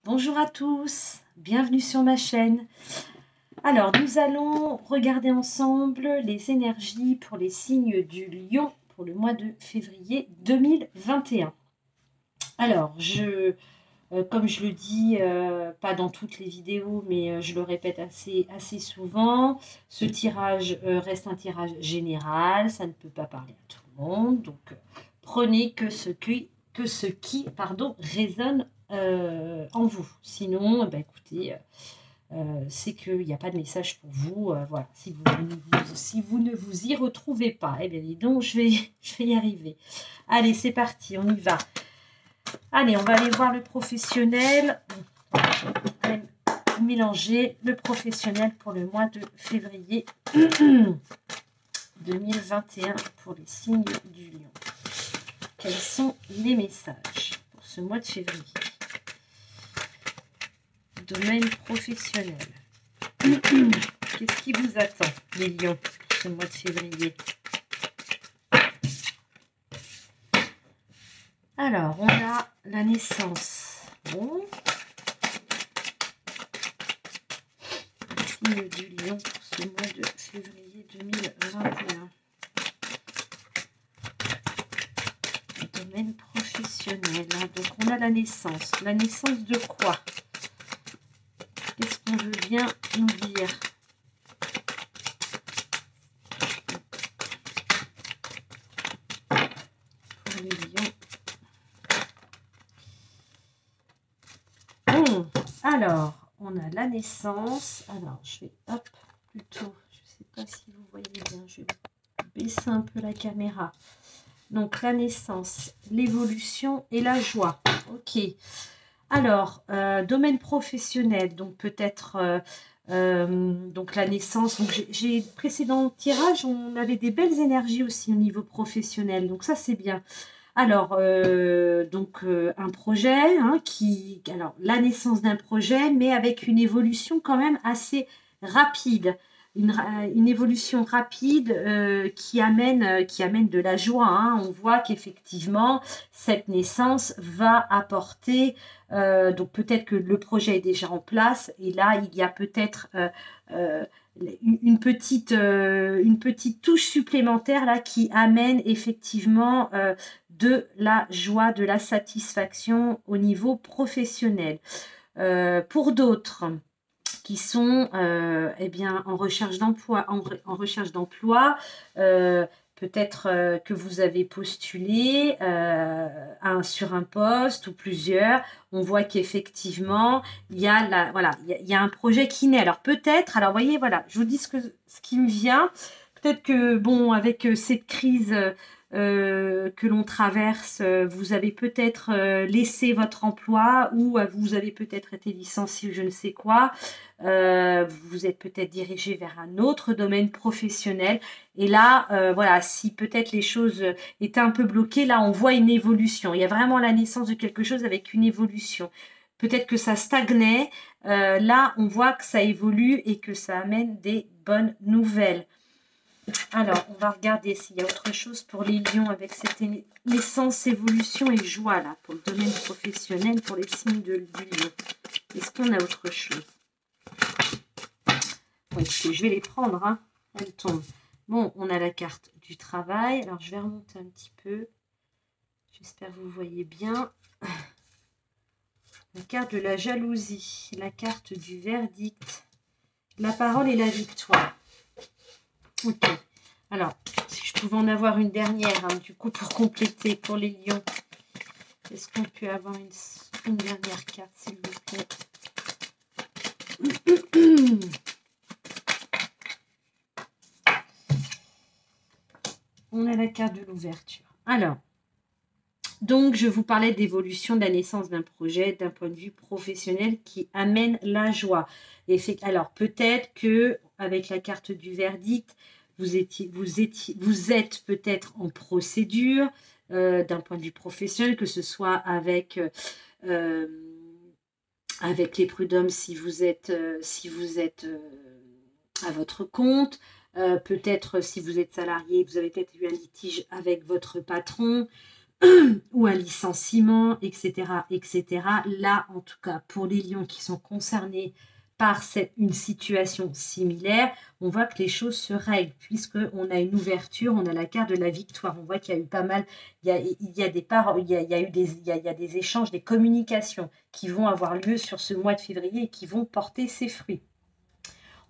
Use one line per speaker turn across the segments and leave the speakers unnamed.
Bonjour à tous, bienvenue sur ma chaîne. Alors, nous allons regarder ensemble les énergies pour les signes du Lion pour le mois de février 2021. Alors, comme je le dis, pas dans toutes les vidéos, mais je le répète assez souvent, ce tirage reste un tirage général, ça ne peut pas parler à tout le monde, donc prenez que ce qui résonne en vous. Sinon, écoutez, c'est qu'il n'y a pas de message pour vous. Voilà, si vous ne vous y retrouvez pas, eh bien dis donc, je vais y arriver. Allez, c'est parti, on y va. Allez, on va aller voir le professionnel. Je vais mélanger le professionnel pour le mois de février 2021 pour les signes du Lion. Quels sont les messages pour ce mois de février? Domaine professionnel. Qu'est-ce qui vous attend, les lions, ce mois de février? Alors, on a la naissance. Bon. Signe du Lion pour ce mois de février 2021. Domaine professionnel. Donc, on a la naissance. La naissance de quoi? Qu'est-ce qu'on veut bien nous dire? Pour les lions. Bon, alors, on a la naissance. Alors, je vais, hop, plutôt, je ne sais pas si vous voyez bien, je vais baisser un peu la caméra. Donc, la naissance, l'évolution et la joie. Ok. Alors, domaine professionnel, donc peut-être donc la naissance. Donc j'ai précédent tirage, on avait des belles énergies aussi au niveau professionnel, donc ça c'est bien. Alors, un projet, hein, alors la naissance d'un projet, mais avec une évolution quand même assez rapide. Une évolution rapide qui amène de la joie. Hein. On voit qu'effectivement, cette naissance va apporter, donc peut-être que le projet est déjà en place, et là, il y a peut-être une petite touche supplémentaire là, qui amène effectivement de la joie, de la satisfaction au niveau professionnel. Pour d'autres qui sont en recherche d'emploi, peut-être que vous avez postulé sur un poste ou plusieurs. On voit qu'effectivement, il y a un projet qui naît. Alors peut-être, alors voyez, voilà, je vous dis ce qui me vient. Peut-être que, bon, avec cette crise que l'on traverse, vous avez peut-être laissé votre emploi ou vous avez peut-être été licencié ou je ne sais quoi. Vous êtes peut-être dirigé vers un autre domaine professionnel. Et là, voilà, si peut-être les choses étaient un peu bloquées, là, on voit une évolution. Il y a vraiment la naissance de quelque chose avec une évolution. Peut-être que ça stagnait. Là, on voit que ça évolue et que ça amène des bonnes nouvelles. Alors, on va regarder s'il y a autre chose pour les lions avec cette naissance, évolution et joie, là, pour le domaine professionnel, pour les signes du lion. Est-ce qu'on a autre chose? Bon, écoutez, je vais les prendre, hein. Elles tombent. Bon, on a la carte du travail. Alors, je vais remonter un petit peu. J'espère que vous voyez bien. La carte de la jalousie. La carte du verdict. La parole et la victoire. Ok. Alors, si je pouvais en avoir une dernière, hein, du coup, pour compléter pour les lions. Est-ce qu'on peut avoir une dernière carte, s'il vous plaît? On a la carte de l'ouverture. Alors, donc, je vous parlais d'évolution de la naissance d'un projet d'un point de vue professionnel qui amène la joie. Alors, peut-être que avec la carte du verdict, vous êtes peut-être en procédure d'un point de vue professionnel, que ce soit avec les prud'hommes si vous êtes à votre compte. Peut-être si vous êtes salarié, vous avez peut-être eu un litige avec votre patron. ou un licenciement, etc., etc. Là, en tout cas, pour les lions qui sont concernés par une situation similaire, on voit que les choses se règlent, puisqu'on a une ouverture, on a la carte de la victoire. On voit qu'il y a eu pas mal, il y a des paroles, il y a eu des, il y a des échanges, des communications qui vont avoir lieu sur ce mois de février et qui vont porter ses fruits.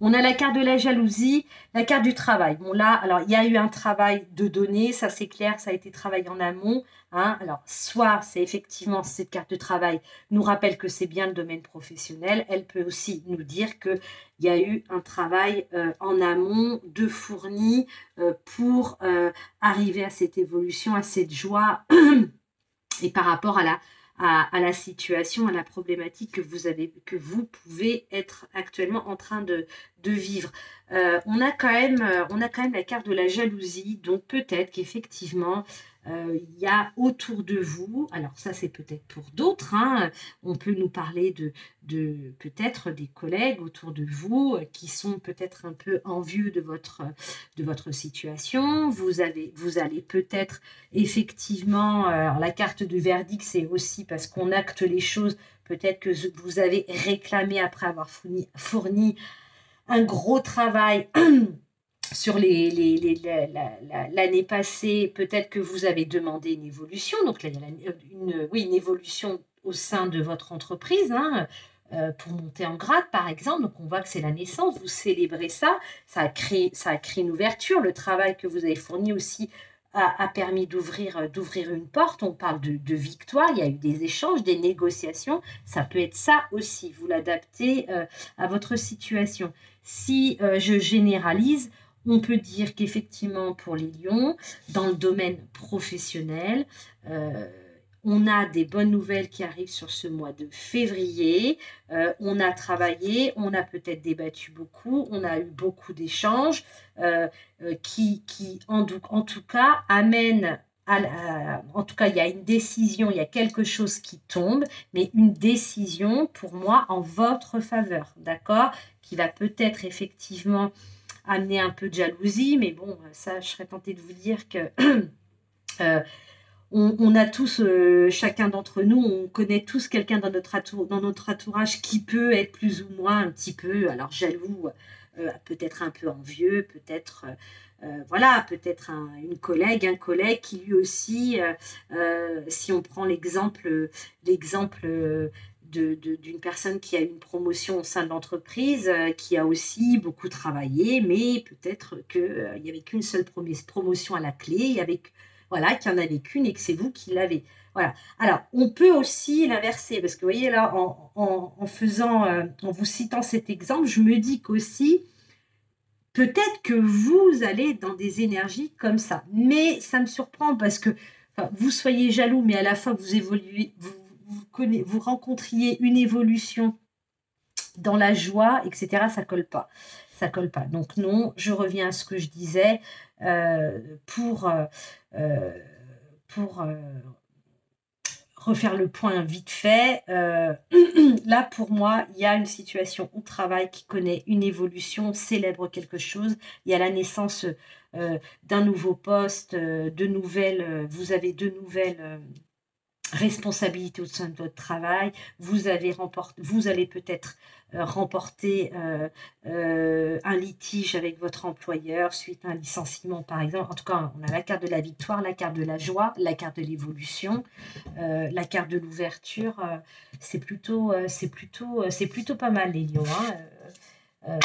On a la carte de la jalousie, la carte du travail. Bon là, alors il y a eu un travail de données, ça c'est clair, ça a été travaillé en amont. Hein. Alors soit c'est effectivement cette carte de travail nous rappelle que c'est bien le domaine professionnel, elle peut aussi nous dire qu'il y a eu un travail en amont de fourni pour arriver à cette évolution, à cette joie et par rapport à la situation, à la problématique que vous pouvez être actuellement en train de vivre. On a quand même la carte de la jalousie, donc peut-être qu'effectivement, il y a autour de vous, alors ça c'est peut-être pour d'autres, hein, on peut nous parler de peut-être des collègues autour de vous qui sont peut-être un peu envieux de votre situation. Vous allez peut-être effectivement, alors la carte du verdict, c'est aussi parce qu'on acte les choses. Peut-être que vous avez réclamé après avoir fourni un gros travail sur l'année passée. Peut-être que vous avez demandé une évolution. Donc là, il y a une évolution au sein de votre entreprise, hein, pour monter en grade, par exemple. Donc on voit que c'est la naissance. Vous célébrez ça. Ça a créé une ouverture. Le travail que vous avez fourni aussi a permis d'ouvrir une porte. On parle de victoire, il y a eu des échanges, des négociations, ça peut être ça aussi, vous l'adaptez à votre situation. Si je généralise, on peut dire qu'effectivement pour les lions, dans le domaine professionnel, on a des bonnes nouvelles qui arrivent sur ce mois de février. On a travaillé, on a peut-être débattu beaucoup, on a eu beaucoup d'échanges qui en tout cas, amènent en tout cas, il y a une décision, il y a quelque chose qui tombe, mais une décision pour moi en votre faveur, d'accord? Qui va peut-être effectivement amener un peu de jalousie, mais bon, ça, je serais tentée de vous dire que on a tous, chacun d'entre nous, on connaît tous quelqu'un dans notre entourage qui peut être plus ou moins un petit peu, alors jaloux, peut-être un peu envieux, peut-être voilà, peut-être un collègue qui lui aussi, si on prend l'exemple d'une personne qui a eu une promotion au sein de l'entreprise, qui a aussi beaucoup travaillé, mais peut-être qu'il n'y avait qu'une seule promotion à la clé, voilà, qu'il n'y en avait qu'une et que c'est vous qui l'avez. Voilà. Alors, on peut aussi l'inverser, parce que vous voyez là, en vous citant cet exemple, je me dis qu'aussi, peut-être que vous allez dans des énergies comme ça. Mais ça me surprend parce que vous soyez jaloux, mais à la fois vous évoluez, vous rencontriez une évolution dans la joie, etc. Ça colle pas. Ça colle pas. Donc non, je reviens à ce que je disais pour refaire le point vite fait. Là, pour moi, il y a une situation au travail qui connaît une évolution, célèbre quelque chose. Il y a la naissance d'un nouveau poste, vous avez de nouvelles responsabilité au sein de votre travail, vous allez peut-être remporter un litige avec votre employeur suite à un licenciement par exemple. En tout cas, on a la carte de la victoire, la carte de la joie, la carte de l'évolution, la carte de l'ouverture. C'est plutôt pas mal les lions. Hein.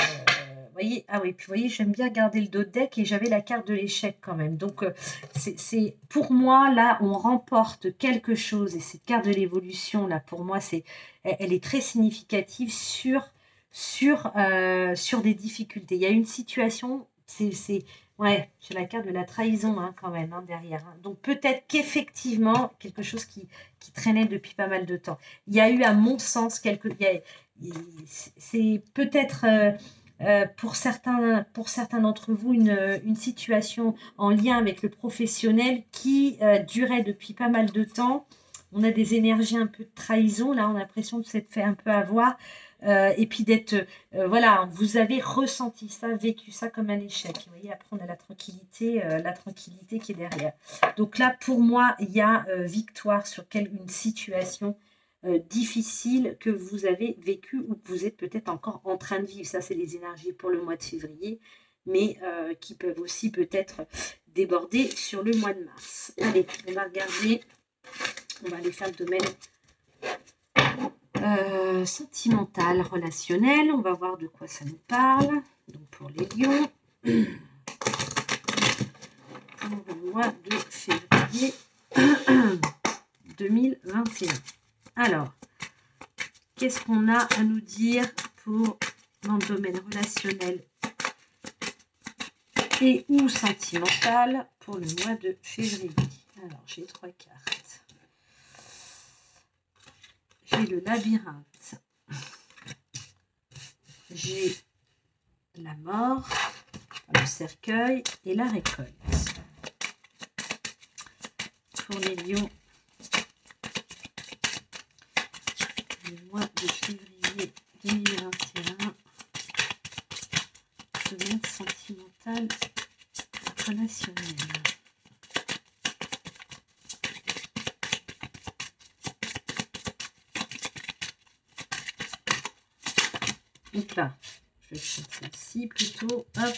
Voyez, ah oui, puis vous voyez, j'aime bien garder le dos de deck et j'avais la carte de l'échec quand même. Donc, c'est pour moi, là, on remporte quelque chose et cette carte de l'évolution, là, pour moi, elle est très significative sur des difficultés. Il y a une situation, ouais, j'ai la carte de la trahison hein, quand même hein, derrière. Hein. Donc, peut-être qu'effectivement, quelque chose qui traînait depuis pas mal de temps. Il y a eu, à mon sens, c'est peut-être... pour certains d'entre vous, une situation en lien avec le professionnel qui durait depuis pas mal de temps on a des énergies un peu de trahison, là on a l'impression de s'être fait un peu avoir, et puis d'être, voilà, vous avez ressenti ça, vécu ça comme un échec. Vous voyez, après on a la tranquillité qui est derrière. Donc là, pour moi, il y a victoire sur une situation difficile que vous avez vécu ou que vous êtes peut-être encore en train de vivre. Ça, c'est les énergies pour le mois de février, mais qui peuvent aussi peut-être déborder sur le mois de mars. Allez, on va regarder, on va aller faire le domaine sentimental, relationnel. On va voir de quoi ça nous parle. Donc pour les lions, pour le mois de février 2021. Alors, qu'est-ce qu'on a à nous dire pour dans le domaine relationnel et ou sentimental pour le mois de février? Alors, j'ai 3 cartes. J'ai le labyrinthe. J'ai la mort, le cercueil et la récolte. Pour les lions, le mois de février 2021, domaine sentimental relationnel. Donc là, je vais prendre celle-ci plutôt. Hop.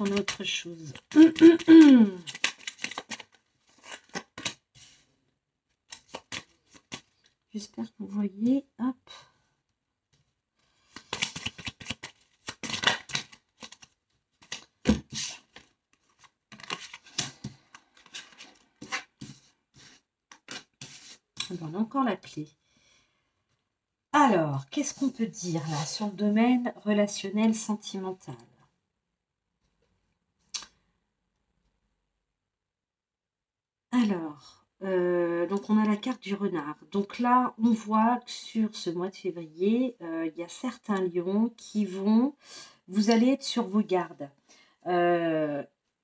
On a autre chose. J'espère que vous voyez. Hop. On a encore la clé. Alors, qu'est-ce qu'on peut dire là sur le domaine relationnel sentimental? Alors, donc on a la carte du renard. Donc là, on voit que sur ce mois de février, il y a certains lions qui vont, vous allez être sur vos gardes.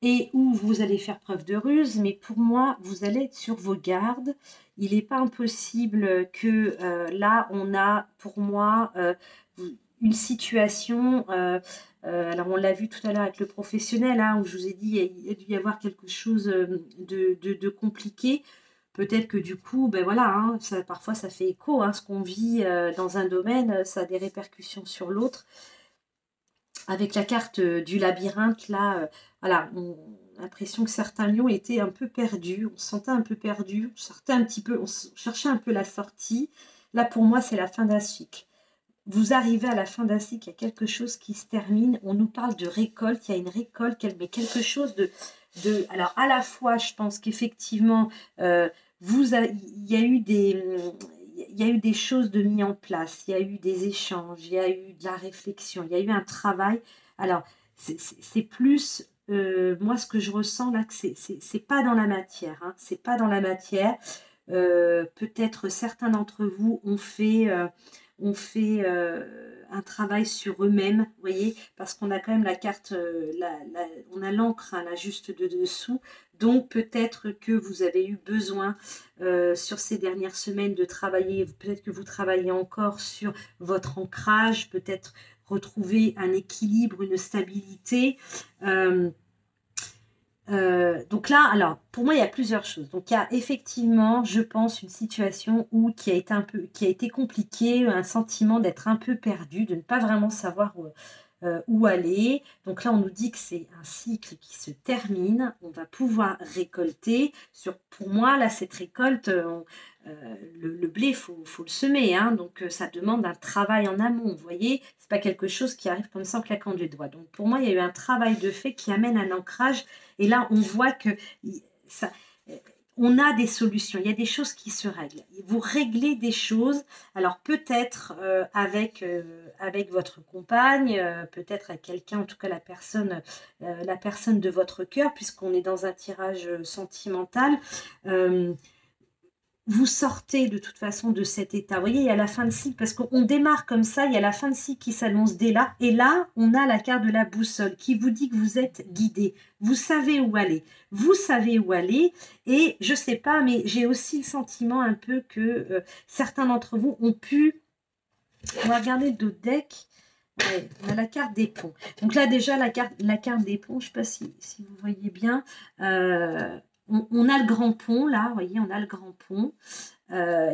Et où vous allez faire preuve de ruse, mais pour moi, vous allez être sur vos gardes. Il n'est pas impossible que là, on a, pour moi, une situation, alors on l'a vu tout à l'heure avec le professionnel, hein, où je vous ai dit il y a dû y avoir quelque chose de compliqué. Peut-être que du coup, ben voilà, hein, parfois ça fait écho, hein, ce qu'on vit dans un domaine, ça a des répercussions sur l'autre. Avec la carte du labyrinthe, là, voilà, on a l'impression que certains lions étaient un peu perdus, on se sentait un peu perdu, on cherchait un peu la sortie. Là, pour moi, c'est la fin d'un cycle. Vous arrivez à la fin d'un cycle, il y a quelque chose qui se termine, on nous parle de récolte, il y a une récolte, mais quelque chose alors, à la fois, je pense qu'effectivement, il y a eu des choses de mis en place, il y a eu des échanges, il y a eu de la réflexion, il y a eu un travail. Alors, c'est plus, moi, ce que je ressens là, que c'est pas dans la matière, hein, c'est pas dans la matière. Peut-être certains d'entre vous ont fait un travail sur eux-mêmes, vous voyez, parce qu'on a quand même la carte, on a l'encre hein, là juste de dessous, donc peut-être que vous avez eu besoin sur ces dernières semaines de travailler, peut-être que vous travaillez encore sur votre ancrage, peut-être retrouver un équilibre, une stabilité. Donc là, alors, pour moi, il y a plusieurs choses. Donc, il y a effectivement, je pense, une situation qui a été compliquée, un sentiment d'être un peu perdu, de ne pas vraiment savoir où aller. Donc là, on nous dit que c'est un cycle qui se termine. On va pouvoir récolter. Pour moi, là, cette récolte, le blé, faut le semer. Hein, donc, ça demande un travail en amont. Vous voyez, c'est pas quelque chose qui arrive comme ça en claquant des doigts. Donc, pour moi, il y a eu un travail de fait qui amène un ancrage. Et là, on voit que ça, on a des solutions, il y a des choses qui se règlent. Vous réglez des choses, alors peut-être avec votre compagne, peut-être avec quelqu'un, en tout cas la personne de votre cœur, puisqu'on est dans un tirage sentimental. vous sortez de toute façon de cet état. Vous voyez, il y a la fin de cycle, parce qu'on démarre comme ça, il y a la fin de cycle qui s'annonce dès là. Et là, on a la carte de la boussole qui vous dit que vous êtes guidé. Vous savez où aller. Vous savez où aller. Et je ne sais pas, mais j'ai aussi le sentiment un peu que certains d'entre vous ont pu... On va regarder le deck. Ouais, on a la carte des ponts. Donc là, déjà, la carte des ponts, je ne sais pas si vous voyez bien... on a le grand pont, là, vous voyez, on a le grand pont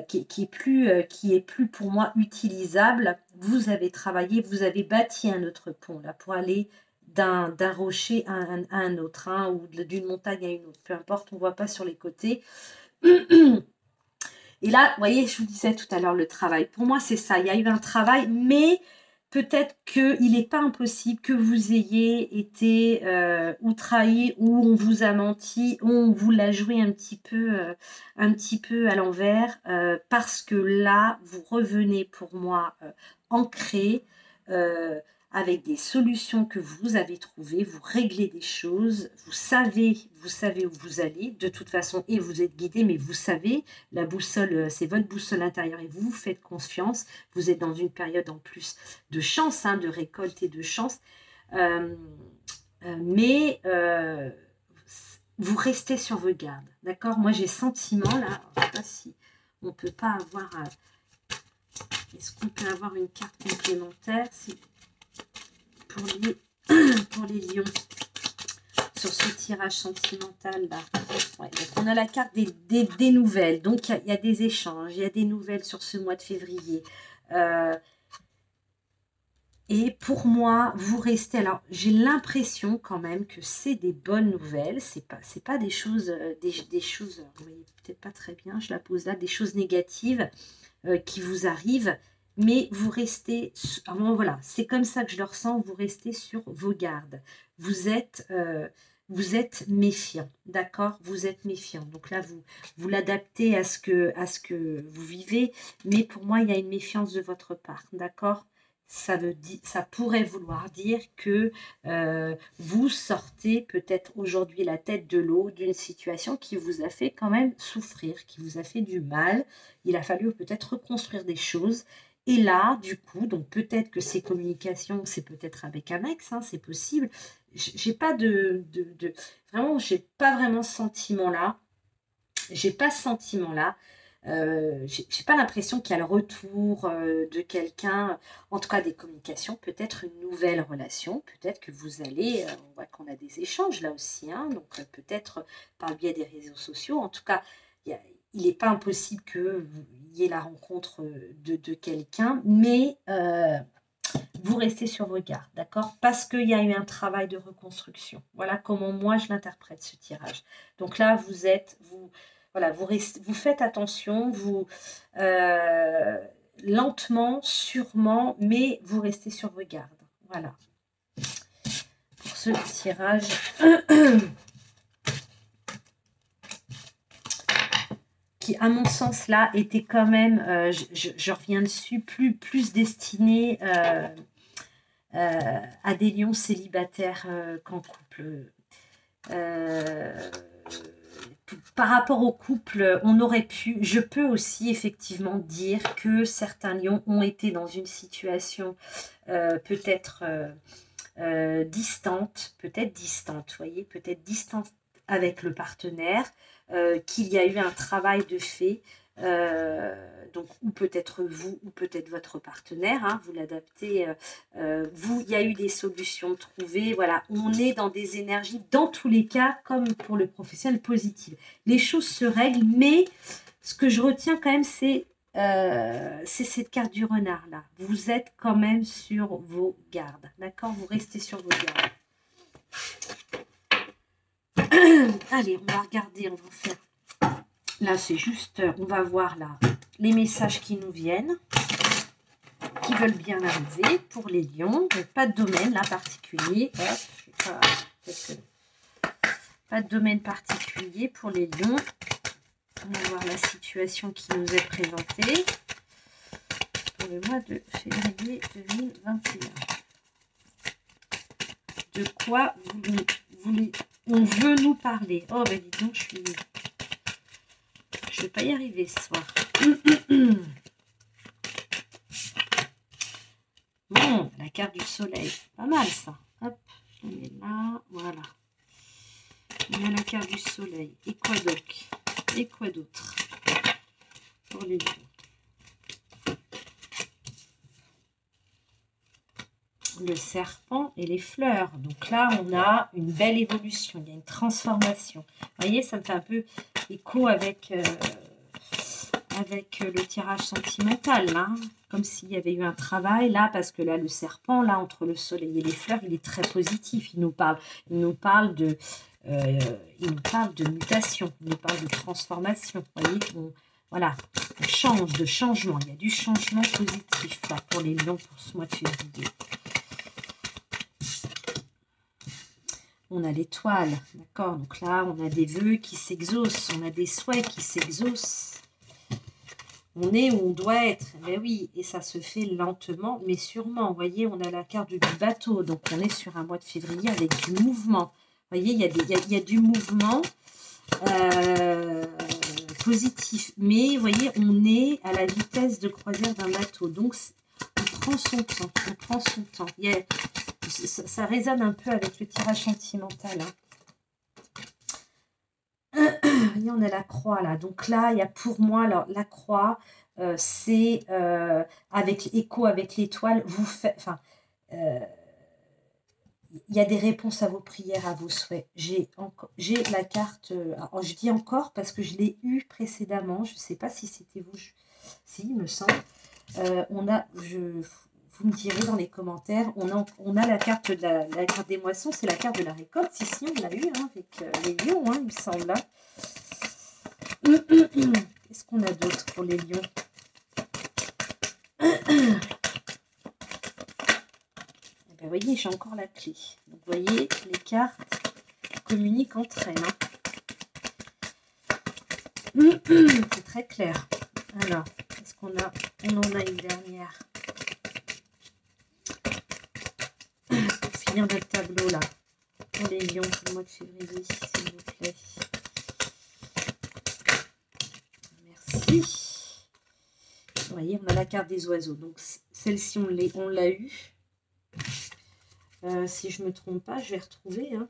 qui est plus pour moi utilisable. Vous avez travaillé, vous avez bâti un autre pont, là, pour aller d'un rocher à un autre, hein, ou d'une montagne à une autre, peu importe, on ne voit pas sur les côtés. Et là, vous voyez, je vous disais tout à l'heure, le travail. Pour moi, c'est ça, il y a eu un travail, mais... Peut-être qu'il n'est pas impossible que vous ayez été ou trahi, ou on vous a menti, ou on vous l'a joué un petit peu à l'envers, parce que là, vous revenez pour moi ancré, avec des solutions que vous avez trouvées, vous réglez des choses, vous savez où vous allez, de toute façon, et vous êtes guidé, mais vous savez, la boussole, c'est votre boussole intérieure, et vous faites confiance, vous êtes dans une période en plus de chance, hein, de récolte et de chance, mais vous restez sur vos gardes, d'accord? Moi, j'ai sentiment, là, je ne sais pas si on ne peut pas avoir... Est-ce qu'on peut avoir une carte complémentaire pour les lions sur ce tirage sentimental là. Ouais, donc on a la carte des nouvelles, donc il y a des échanges, il y a des nouvelles sur ce mois de février, et pour moi vous restez, alors j'ai l'impression quand même que c'est des bonnes nouvelles, c'est pas des choses des choses, vous voyez peut-être pas très bien, je la pose là, des choses négatives qui vous arrivent. Mais vous restez, alors voilà, c'est comme ça que je le ressens, vous restez sur vos gardes. Vous êtes méfiant, d'accord? Vous êtes méfiant. Donc là, vous l'adaptez à ce que vous vivez, mais pour moi, il y a une méfiance de votre part, d'accord? Ça pourrait vouloir dire que vous sortez peut-être aujourd'hui la tête de l'eau d'une situation qui vous a fait quand même souffrir, qui vous a fait du mal. Il a fallu peut-être reconstruire des choses. Et là, du coup, donc peut-être que ces communications, c'est peut-être avec un ex, hein, c'est possible. J'ai pas vraiment, j'ai pas vraiment ce sentiment-là. J'ai pas ce sentiment-là. J'ai pas l'impression qu'il y a le retour de quelqu'un, en tout cas des communications, peut-être une nouvelle relation, peut-être que vous allez, on voit qu'on a des échanges là aussi, hein, donc peut-être par le biais des réseaux sociaux, en tout cas, il n'est pas impossible qu'il y ait la rencontre de quelqu'un, mais vous restez sur vos gardes, d'accord? Parce qu'il y a eu un travail de reconstruction. Voilà comment moi je l'interprète ce tirage. Donc là, voilà, vous faites attention, lentement, sûrement, mais vous restez sur vos gardes. Voilà. Pour ce tirage. Qui, à mon sens, là, était quand même, je reviens dessus, plus destiné à des lions célibataires qu'en couple. Par rapport au couple, on aurait pu, je peux aussi effectivement dire que certains lions ont été dans une situation peut-être distante, vous voyez, peut-être distante avec le partenaire, qu'il y a eu un travail de fait, donc ou peut-être vous ou peut-être votre partenaire, hein, vous l'adaptez, il y a eu des solutions trouvées, voilà, on est dans des énergies, dans tous les cas, comme pour le professionnel, positives. Les choses se règlent, mais ce que je retiens quand même, c'est cette carte du renard là. Vous êtes quand même sur vos gardes, d'accord? Vous restez sur vos gardes. Allez, on va regarder, on va faire. Là, c'est juste, on va voir là les messages qui nous viennent, qui veulent bien arriver pour les lions. Donc, pas de domaine là particulier. Hop, pas de domaine particulier pour les lions. On va voir la situation qui nous est présentée pour le mois de février 2021. De quoi on veut nous parler? Oh, ben dis donc, je vais pas y arriver ce soir. Bon, la carte du soleil. Pas mal, ça. Hop, on est là. Voilà. On a la carte du soleil. Et quoi donc? Et quoi d'autre pour les lions? Le serpent et les fleurs. Donc là, on a une belle évolution. Il y a une transformation. Vous voyez, ça me fait un peu écho avec le tirage sentimental. Hein, comme s'il y avait eu un travail là, parce que là, le serpent, là, entre le soleil et les fleurs, il est très positif. Il nous parle de mutation, il nous parle de transformation. Vous voyez, voilà, on change, de changement. Il y a du changement positif là, pour les lions pour ce mois de février. On a l'étoile, d'accord? Donc là, on a des vœux qui s'exaucent, on a des souhaits qui s'exaucent. On est où on doit être, mais oui, et ça se fait lentement, mais sûrement. Vous voyez, on a la carte du bateau, donc on est sur un mois de février avec du mouvement. Vous voyez, il y a du mouvement positif, mais vous voyez, on est à la vitesse de croisière d'un bateau, donc on prend son temps, on prend son temps. Ça résonne un peu avec le tirage sentimental. Hein. Voyez, on a la croix là. Donc là, il y a pour moi alors, la croix, c'est avec l'écho avec l'étoile. Vous faites, enfin, il y a des réponses à vos prières, à vos souhaits. J'ai la carte. Alors, je dis encore parce que je l'ai eu précédemment. Je ne sais pas si c'était vous. Si, il me semble. Vous me direz dans les commentaires, on a la carte de la carte des moissons, c'est la carte de la récolte. Ici, on l'a eu hein, avec les lions, hein, il me semble. Là. Qu'est-ce qu'on a d'autre pour les lions? Vous voyez, j'ai encore la clé. Donc, vous voyez, les cartes communiquent entre elles. Hein. C'est très clair. Alors, qu'est-ce qu'on a? On en a une dernière. Finir notre tableau là pour les lions pour le mois de février, s'il vous plaît. Merci. Vous voyez, on a la carte des oiseaux. Donc celle-ci, on l'a eu. Si je ne me trompe pas, je vais retrouver. Hein.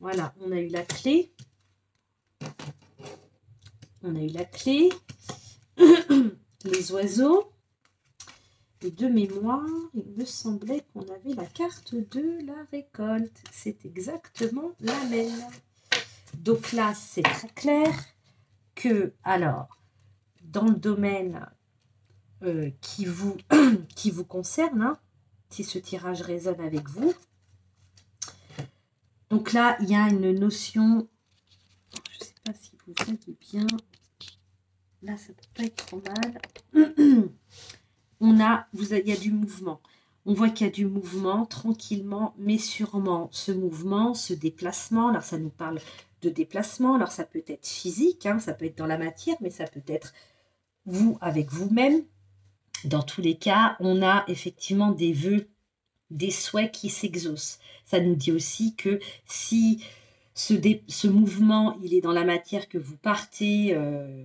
Voilà, on a eu la clé. On a eu la clé. Les oiseaux. Et de mémoire, il me semblait qu'on avait la carte de la récolte. C'est exactement la même. Donc là, c'est très clair que, alors, dans le domaine qui vous concerne, hein, si ce tirage résonne avec vous, donc là, il y a une notion, je ne sais pas si vous voyez bien, là, ça ne peut pas être trop mal. Il y a du mouvement. On voit qu'il y a du mouvement tranquillement, mais sûrement. Ce mouvement, ce déplacement, alors ça nous parle de déplacement, alors ça peut être physique, hein, ça peut être dans la matière, mais ça peut être vous avec vous-même. Dans tous les cas, on a effectivement des vœux, des souhaits qui s'exaucent. Ça nous dit aussi que si ce mouvement, il est dans la matière, que vous partez,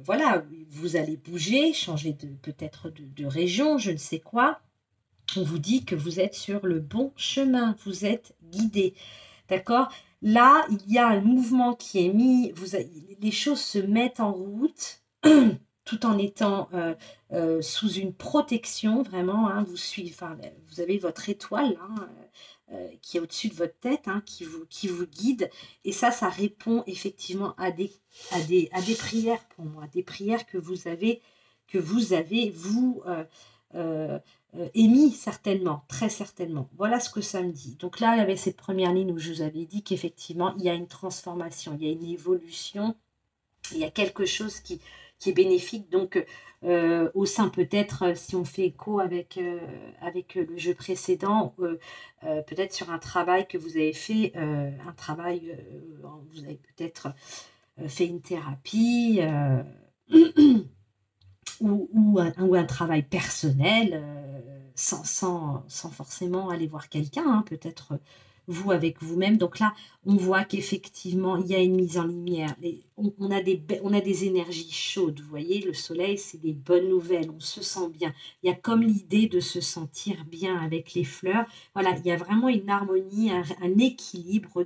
voilà, vous allez bouger, changer peut-être de région, je ne sais quoi. On vous dit que vous êtes sur le bon chemin, vous êtes guidé, d'accord? Là, il y a un mouvement qui est mis, les choses se mettent en route, tout en étant sous une protection, vraiment, hein, vous avez votre étoile, hein, qui est au-dessus de votre tête, hein, qui vous guide, et ça répond effectivement à des prières pour moi, des prières que vous avez émis certainement, très certainement. Voilà ce que ça me dit. Donc là, il y avait cette première ligne où je vous avais dit qu'effectivement, il y a une transformation, il y a une évolution, il y a quelque chose qui est bénéfique. Donc, au sein peut-être, si on fait écho avec le jeu précédent, peut-être sur un travail que vous avez fait, vous avez peut-être fait une thérapie, ou un travail personnel, sans forcément aller voir quelqu'un, hein, peut-être vous avec vous-même. Donc là, on voit qu'effectivement, il y a une mise en lumière. On a des énergies chaudes, vous voyez, le soleil, c'est des bonnes nouvelles, on se sent bien. Il y a comme l'idée de se sentir bien avec les fleurs. Voilà, il y a vraiment une harmonie, un équilibre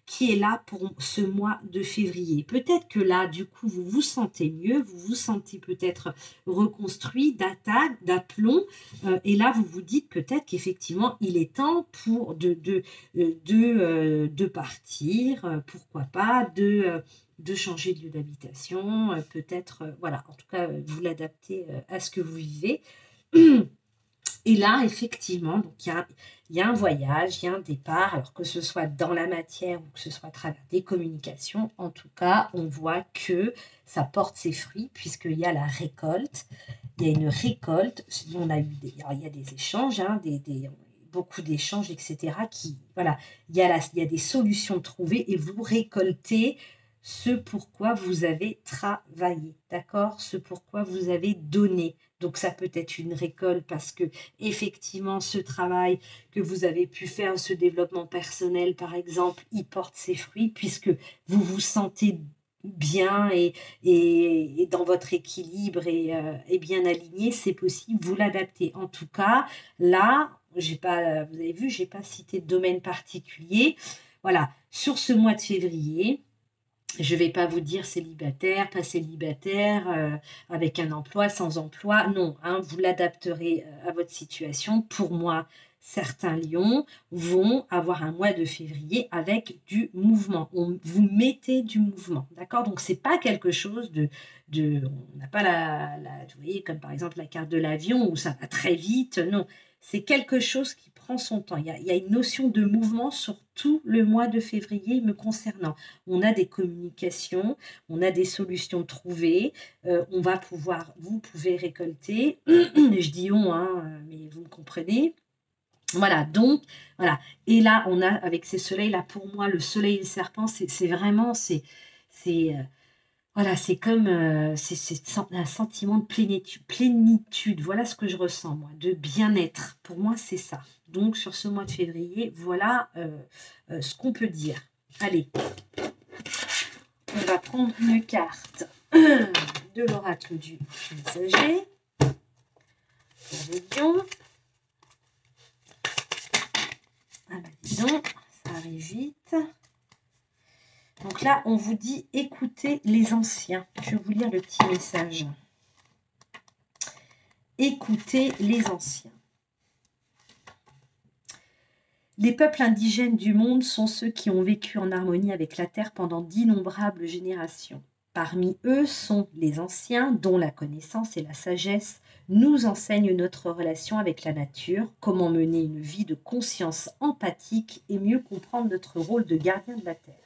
qui est là pour ce mois de février. Peut-être que là, du coup, vous vous sentez mieux, vous vous sentez peut-être reconstruit, d'attaque, d'aplomb, et là, vous vous dites peut-être qu'effectivement, il est temps de partir, pourquoi pas, de changer de lieu d'habitation, peut-être, voilà, en tout cas, vous l'adaptez à ce que vous vivez. Et là, effectivement, donc il y a un voyage, il y a un départ, alors que ce soit dans la matière ou que ce soit à travers des communications, en tout cas, on voit que ça porte ses fruits puisqu'il y a la récolte. Il y a une récolte, on a eu alors il y a des échanges, hein, beaucoup d'échanges, etc. Voilà, il y a des solutions trouvées et vous récoltez ce pourquoi vous avez travaillé, d'accord? Ce pourquoi vous avez donné. Donc ça peut être une récolte parce que effectivement ce travail que vous avez pu faire, ce développement personnel par exemple, il porte ses fruits puisque vous vous sentez bien et dans votre équilibre et bien aligné, c'est possible, vous l'adaptez. En tout cas, là, vous avez vu, j'ai pas cité de domaine particulier. Voilà, sur ce mois de février, je ne vais pas vous dire célibataire, pas célibataire, avec un emploi, sans emploi. Non, hein, vous l'adapterez à votre situation. Pour moi, certains lions vont avoir un mois de février avec du mouvement. Vous mettez du mouvement, d'accord? Donc, ce n'est pas quelque chose on n'a pas vous voyez, comme par exemple la carte de l'avion où ça va très vite. Non, c'est quelque chose qui prend son temps. Il y a une notion de mouvement sur tout le mois de février me concernant. On a des communications, on a des solutions trouvées, vous pouvez récolter, je dis on, hein, mais vous me comprenez. Voilà, donc, voilà. Et là, on a, avec ces soleils, là, pour moi, le soleil et le serpent, c'est vraiment, voilà, c'est comme, c'est un sentiment de plénitude, voilà ce que je ressens, moi, de bien-être. Pour moi, c'est ça. Donc, sur ce mois de février, voilà ce qu'on peut dire. Allez, on va prendre une carte de l'oracle du messager. Pour les lions. Ah bah dis donc, ça arrive vite. Donc là, on vous dit écoutez les anciens. Je vais vous lire le petit message. Écoutez les anciens. Les peuples indigènes du monde sont ceux qui ont vécu en harmonie avec la terre pendant d'innombrables générations. Parmi eux sont les anciens, dont la connaissance et la sagesse nous enseignent notre relation avec la nature, comment mener une vie de conscience empathique et mieux comprendre notre rôle de gardien de la terre.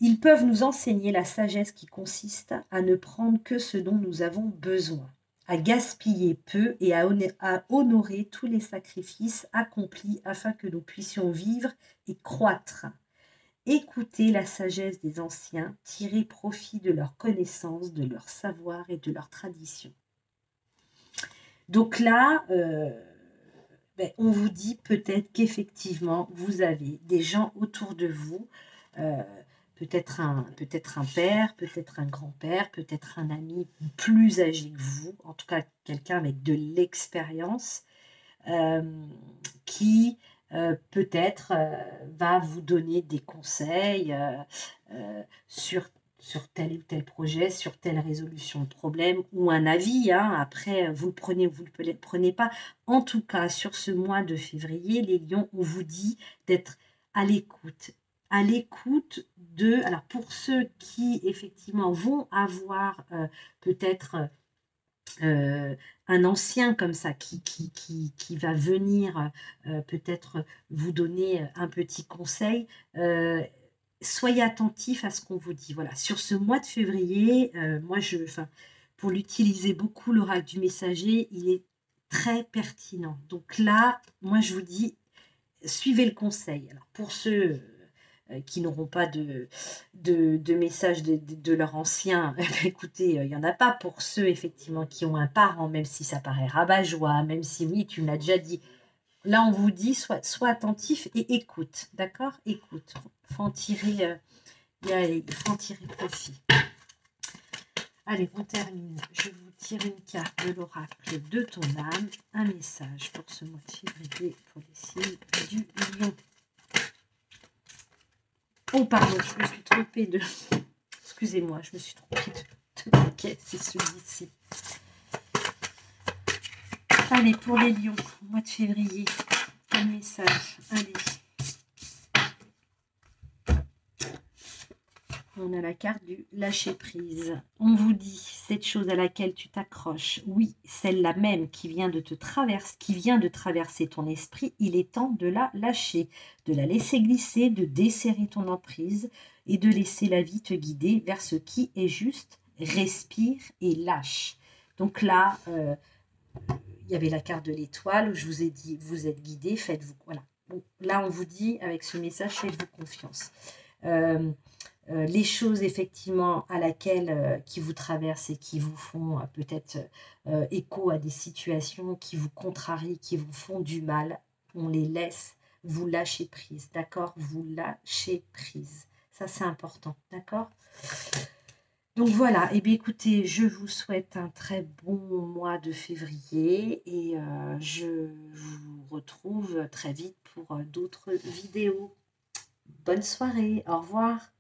Ils peuvent nous enseigner la sagesse qui consiste à ne prendre que ce dont nous avons besoin, à gaspiller peu et à honorer tous les sacrifices accomplis afin que nous puissions vivre et croître. Écoutez la sagesse des anciens, tirez profit de leur connaissance, de leur savoir et de leur tradition. Donc là, on vous dit peut-être qu'effectivement, vous avez des gens autour de vous, peut-être un père, peut-être un grand-père, peut-être un ami plus âgé que vous, en tout cas quelqu'un avec de l'expérience, qui peut-être va vous donner des conseils sur tel ou tel projet, sur telle résolution de problème, ou un avis, hein. Après, vous le prenez ou vous ne le prenez pas. En tout cas, sur ce mois de février, les lions, on vous dit d'être à l'écoute alors pour ceux qui effectivement vont avoir peut-être un ancien comme ça qui va venir peut-être vous donner un petit conseil, soyez attentifs à ce qu'on vous dit. Voilà, sur ce mois de février, pour l'utiliser beaucoup, l'oracle du messager, il est très pertinent. Donc là, moi je vous dis, suivez le conseil. Alors pour ceux qui n'auront pas de message de leur ancien, écoutez, il n'y en a pas. Pour ceux effectivement qui ont un parent, même si ça paraît rabat-joie, même si oui, tu me l'as déjà dit, là, on vous dit, sois attentif et écoute, d'accord? Écoute, il faut en tirer, il faut en tirer profit. Allez, on termine. Je vous tire une carte de l'oracle de ton âme, un message pour ce mois de février pour les signes du lion. Oh, pardon, je me suis trompée de... Excusez-moi, je me suis trompée de paquet, c'est celui-ci. Allez, pour les lions, mois de février, un message, allez. On a la carte du lâcher-prise. On vous dit, cette chose à laquelle tu t'accroches, oui, celle-là même qui vient de traverser ton esprit, il est temps de la lâcher, de la laisser glisser, de desserrer ton emprise et de laisser la vie te guider vers ce qui est juste. Respire et lâche. Donc là, il y avait la carte de l'étoile où je vous ai dit, vous êtes guidé, faites-vous... Voilà. Bon, là, on vous dit, avec ce message, faites-vous confiance. Les choses effectivement à laquelle qui vous traversent et qui vous font peut-être écho à des situations qui vous contrarient, qui vous font du mal, on les laisse, vous lâchez prise, d'accord? Vous lâchez prise. Ça, c'est important, d'accord? Donc voilà, et bien écoutez, je vous souhaite un très bon mois de février et je vous retrouve très vite pour d'autres vidéos. Bonne soirée, au revoir.